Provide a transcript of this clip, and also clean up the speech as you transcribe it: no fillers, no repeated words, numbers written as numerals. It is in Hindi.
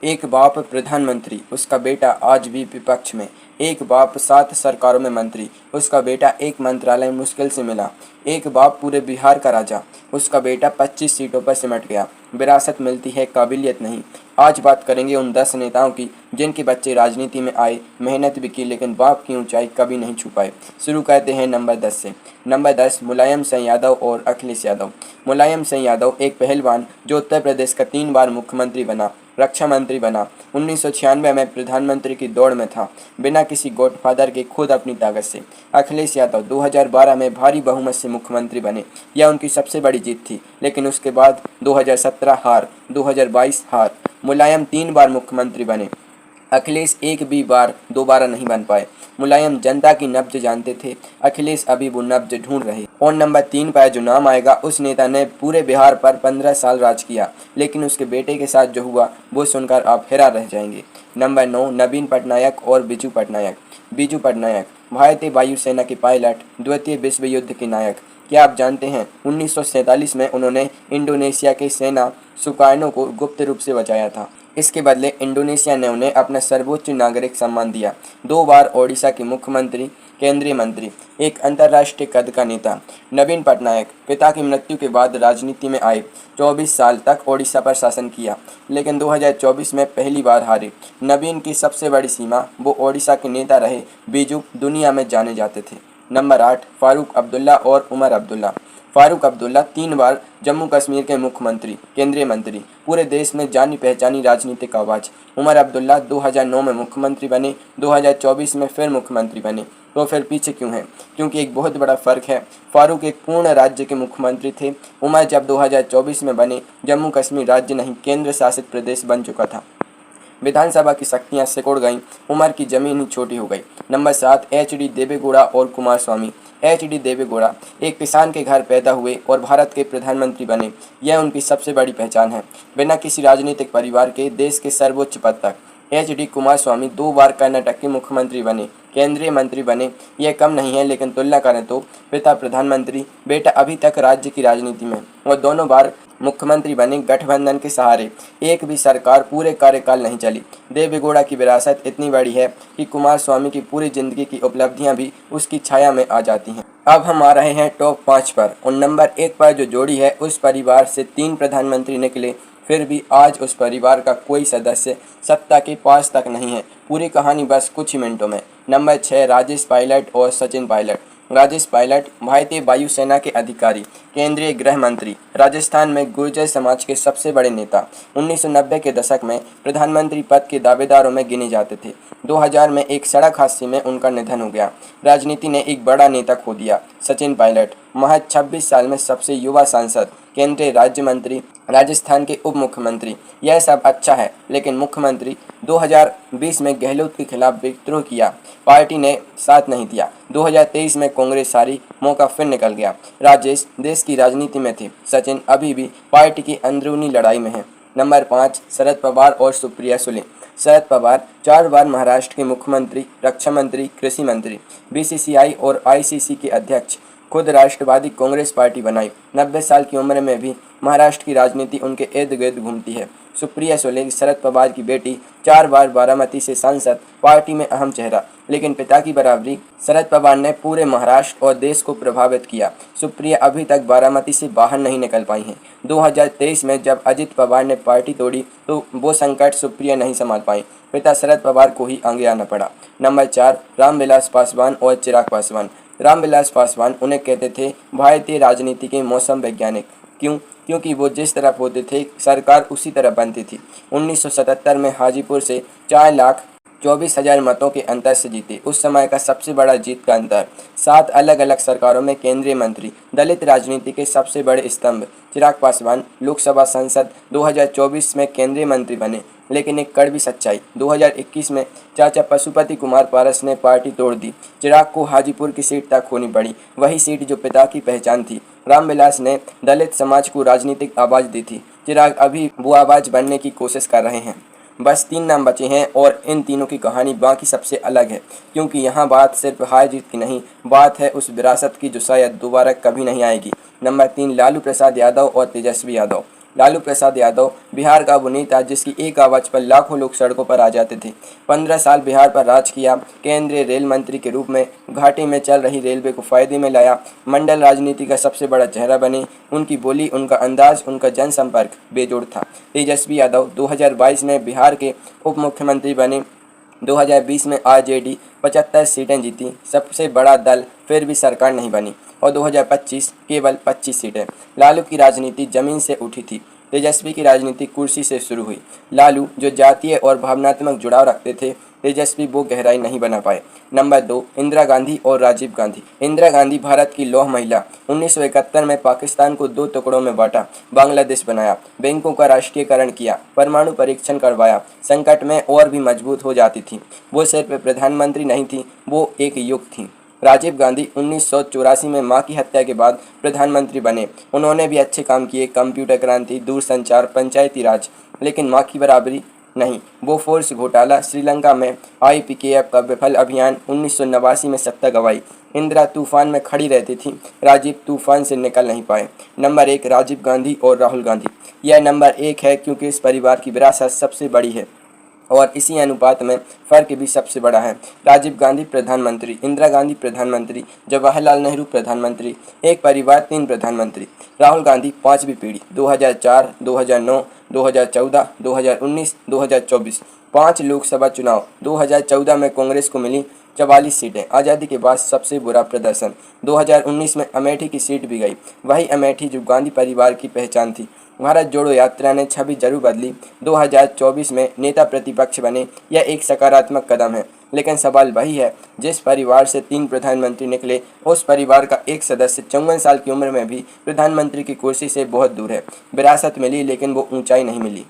एक बाप प्रधानमंत्री, उसका बेटा आज भी विपक्ष में। एक बाप 7 सरकारों में मंत्री, उसका बेटा एक मंत्रालय मुश्किल से मिला। एक बाप पूरे बिहार का राजा, उसका बेटा 25 सीटों पर सिमट गया। विरासत मिलती है, काबिलियत नहीं। आज बात करेंगे उन 10 नेताओं की जिनके बच्चे राजनीति में आए, मेहनत भी की, लेकिन बाप की ऊंचाई कभी नहीं छू पाए। शुरू करते हैं नंबर 10 से। नंबर 10, मुलायम सिंह यादव और अखिलेश यादव। मुलायम सिंह यादव एक पहलवान जो उत्तर प्रदेश का 3 बार मुख्यमंत्री बना, रक्षा मंत्री बना, 1996 में प्रधानमंत्री की दौड़ में था, बिना किसी गॉडफादर के, खुद अपनी ताकत से। अखिलेश यादव 2012 में भारी बहुमत से मुख्यमंत्री बने, यह उनकी सबसे बड़ी जीत थी, लेकिन उसके बाद 2017 हार, 2022 हार। मुलायम 3 बार मुख्यमंत्री बने, अखिलेश एक भी बार दोबारा नहीं बन पाए। मुलायम जनता की नब्ज जानते थे, अखिलेश अभी वो नब्ज ढूंढ रहे। और नंबर 3 पर जो नाम आएगा, उस नेता ने पूरे बिहार पर 15 साल राज किया, लेकिन उसके बेटे के साथ जो हुआ वो सुनकर आप हैरान रह जाएंगे। नंबर 9, नवीन पटनायक और बिजू पटनायक। बिजू पटनायक भारतीय वायुसेना के पायलट, द्वितीय विश्व युद्ध के नायक। क्या आप जानते हैं 1947 में उन्होंने इंडोनेशिया के सेना सुकार्नो को गुप्त रूप से बचाया था। इसके बदले इंडोनेशिया ने उन्हें अपना सर्वोच्च नागरिक सम्मान दिया। 2 बार ओडिशा के मुख्यमंत्री, केंद्रीय मंत्री, एक अंतर्राष्ट्रीय कद का नेता। नवीन पटनायक पिता की मृत्यु के बाद राजनीति में आए, 24 साल तक ओडिशा पर शासन किया, लेकिन 2024 में पहली बार हारे। नवीन की सबसे बड़ी सीमा, वो ओडिशा के नेता रहे। बीजू दुनिया में जाने जाते थे। नंबर 8, फारूक अब्दुल्ला और उमर अब्दुल्ला। फारूक अब्दुल्ला 3 बार जम्मू कश्मीर के मुख्यमंत्री, केंद्रीय मंत्री, पूरे देश में जानी पहचानी राजनीतिक आवाज। उमर अब्दुल्ला 2009 में मुख्यमंत्री बने, 2024 में फिर मुख्यमंत्री बने। तो फिर पीछे क्यों है? क्योंकि एक बहुत बड़ा फर्क है। फारूक एक पूर्ण राज्य के मुख्यमंत्री थे। उमर जब 2024 में बने, जम्मू कश्मीर राज्य नहीं केंद्र शासित प्रदेश बन चुका था। विधानसभा की शक्तियां सिकुड़ गईं, उमर की जमीन ही छोटी हो गई। Number 7, HD. देवेगौड़ा और कुमारस्वामी। एच.डी. देवेगौड़ा एक किसान के घर पैदा हुए और भारत के प्रधानमंत्री बने, यह उनकी सबसे बड़ी पहचान है। बिना किसी राजनीतिक परिवार के देश के सर्वोच्च पद तक। एच.डी. कुमारस्वामी 2 बार कर्नाटक के मुख्यमंत्री बने, केंद्रीय मंत्री बने, यह कम नहीं है, लेकिन तुलना करें तो पिता प्रधानमंत्री, बेटा अभी तक राज्य की राजनीति में, और दोनों बार मुख्यमंत्री बने गठबंधन के सहारे। एक भी सरकार पूरे कार्यकाल नहीं चली। देवेगौड़ा की विरासत इतनी बड़ी है कि कुमारस्वामी की पूरी जिंदगी की उपलब्धियां भी उसकी छाया में आ जाती हैं। अब हम आ रहे हैं टॉप 5 पर, और नंबर 1 पर जो जोड़ी है, उस परिवार से 3 प्रधानमंत्री निकले, फिर भी आज उस परिवार का कोई सदस्य सत्ता के पास तक नहीं है। पूरी कहानी बस कुछ ही मिनटों में। नंबर 6, राजेश पायलट और सचिन पायलट। राजेश पायलट भारतीय वायुसेना के अधिकारी, केंद्रीय गृह मंत्री, राजस्थान में गुर्जर समाज के सबसे बड़े नेता। 1990 के दशक में प्रधानमंत्री पद के दावेदारों में गिने जाते थे। 2000 में एक सड़क हादसे में उनका निधन हो गया। राजनीति ने एक बड़ा नेता खो दिया। सचिन पायलट महज 26 साल में सबसे युवा सांसद, केंद्रीय राज्य मंत्री, राजस्थान के उप मुख्यमंत्री। यह सब अच्छा है, लेकिन मुख्यमंत्री 2020 में गहलोत के खिलाफ विद्रोह किया, पार्टी ने साथ नहीं दिया। 2023 में कांग्रेस हारी, मौका फिर निकल गया। राजेश देश की राजनीति में थे, सचिन अभी भी पार्टी की अंदरूनी लड़ाई में है। नंबर 5, शरद पवार और सुप्रिया सुले। शरद पवार 4 बार महाराष्ट्र के मुख्यमंत्री, रक्षा मंत्री, कृषि मंत्री, बीसीसीआई और आईसीसी के अध्यक्ष, खुद राष्ट्रवादी कांग्रेस पार्टी बनाई। 90 साल की उम्र में भी महाराष्ट्र की राजनीति उनके इर्द गिर्द घूमती है। सुप्रिया सुले शरद पवार की बेटी, 4 बार बारामती से सांसद, पार्टी में अहम चेहरा, लेकिन पिता की बराबरी। शरद पवार ने पूरे महाराष्ट्र और देश को प्रभावित किया। सुप्रिया अभी तक बारामती से बाहर नहीं निकल पाई हैं। 2023 में जब अजित पवार ने पार्टी तोड़ी तो वो संकट सुप्रिया नहीं संभाल पाई, पिता शरद पवार को ही आगे आना पड़ा। नंबर 4, रामविलास पासवान और चिराग पासवान। रामविलास पासवान उन्हें कहते थे भारतीय राजनीति के मौसम वैज्ञानिक। क्यों? क्योंकि वो जिस तरफ होते थे सरकार उसी तरफ बनती थी। 1977 में हाजीपुर से 4,24,000 मतों के अंतर से जीते। उस समय का सबसे बड़ा जीत का अंतर। 7 अलग अलग सरकारों में केंद्रीय मंत्री, दलित राजनीति के सबसे बड़े स्तंभ। चिराग पासवान लोकसभा सांसद, 2024 में केंद्रीय मंत्री बने, लेकिन एक कड़वी सच्चाई, 2021 में चाचा पशुपति कुमार पारस ने पार्टी तोड़ दी। चिराग को हाजीपुर की सीट तक खोनी पड़ी, वही सीट जो पिता की पहचान थी। रामविलास ने दलित समाज को राजनीतिक आवाज़ दी थी। चिराग अभी वो आवाज़ बनने की कोशिश कर रहे हैं। बस 3 नाम बचे हैं, और इन तीनों की कहानी बाकी सबसे अलग है, क्योंकि यहाँ बात सिर्फ हार जीत की नहीं, बात है उस विरासत की जो शायद दोबारा कभी नहीं आएगी। नंबर 3, लालू प्रसाद यादव और तेजस्वी यादव। लालू प्रसाद यादव बिहार का वो नेता जिसकी एक आवाज़ पर लाखों लोग सड़कों पर आ जाते थे। 15 साल बिहार पर राज किया, केंद्रीय रेल मंत्री के रूप में घाटी में चल रही रेलवे को फायदे में लाया, मंडल राजनीति का सबसे बड़ा चेहरा बने। उनकी बोली, उनका अंदाज, उनका जनसंपर्क बेजोड़ था। तेजस्वी यादव 2022 में बिहार के उप मुख्यमंत्री बने। 2020 में आरजेडी 75 सीटें जीती, सबसे बड़ा दल, फिर भी सरकार नहीं बनी। और 2025 केवल 25 सीटें। लालू की राजनीति जमीन से उठी थी, तेजस्वी की राजनीति कुर्सी से शुरू हुई। लालू जो जातीय और भावनात्मक जुड़ाव रखते थे, तेजस्वी वो गहराई नहीं बना पाए। नंबर 2, इंदिरा गांधी और राजीव गांधी। इंदिरा गांधी भारत की लौह महिला, 1971 में पाकिस्तान को 2 टुकड़ों में बांटा, बांग्लादेश बनाया, बैंकों का राष्ट्रीयकरण किया, परमाणु परीक्षण करवाया, संकट में और भी मजबूत हो जाती थी। वो सिर्फ प्रधानमंत्री नहीं थी, वो एक युग थी। राजीव गांधी 1984 में मां की हत्या के बाद प्रधानमंत्री बने। उन्होंने भी अच्छे काम किए, कंप्यूटर क्रांति, दूरसंचार, पंचायती राज, लेकिन मां की बराबरी नहीं। बोफोर्स घोटाला, श्रीलंका में IPKF का विफल अभियान, 1989 में सत्ता गंवाई। इंदिरा तूफान में खड़ी रहती थी, राजीव तूफान से निकल नहीं पाए। नंबर 1, राजीव गांधी और राहुल गांधी। यह नंबर 1 है क्योंकि इस परिवार की विरासत सबसे बड़ी है और इसी अनुपात में फ़र्क भी सबसे बड़ा है। राजीव गांधी प्रधानमंत्री, इंदिरा गांधी प्रधानमंत्री, जवाहरलाल नेहरू प्रधानमंत्री। एक परिवार 3 प्रधानमंत्री। राहुल गांधी 5वीं पीढ़ी, 2004, 2009, 2014, 2019, 2024। 5 लोकसभा चुनाव। 2014 में कांग्रेस को मिली 44 सीटें, आज़ादी के बाद सबसे बुरा प्रदर्शन। 2019 में अमेठी की सीट भी गई, वही अमेठी जो गांधी परिवार की पहचान थी। भारत जोड़ो यात्रा ने छवि जरूर बदली। 2024 में नेता प्रतिपक्ष बने, यह एक सकारात्मक कदम है, लेकिन सवाल वही है, जिस परिवार से 3 प्रधानमंत्री निकले, उस परिवार का एक सदस्य 54 साल की उम्र में भी प्रधानमंत्री की कुर्सी से बहुत दूर है। विरासत मिली लेकिन वो ऊंचाई नहीं मिली।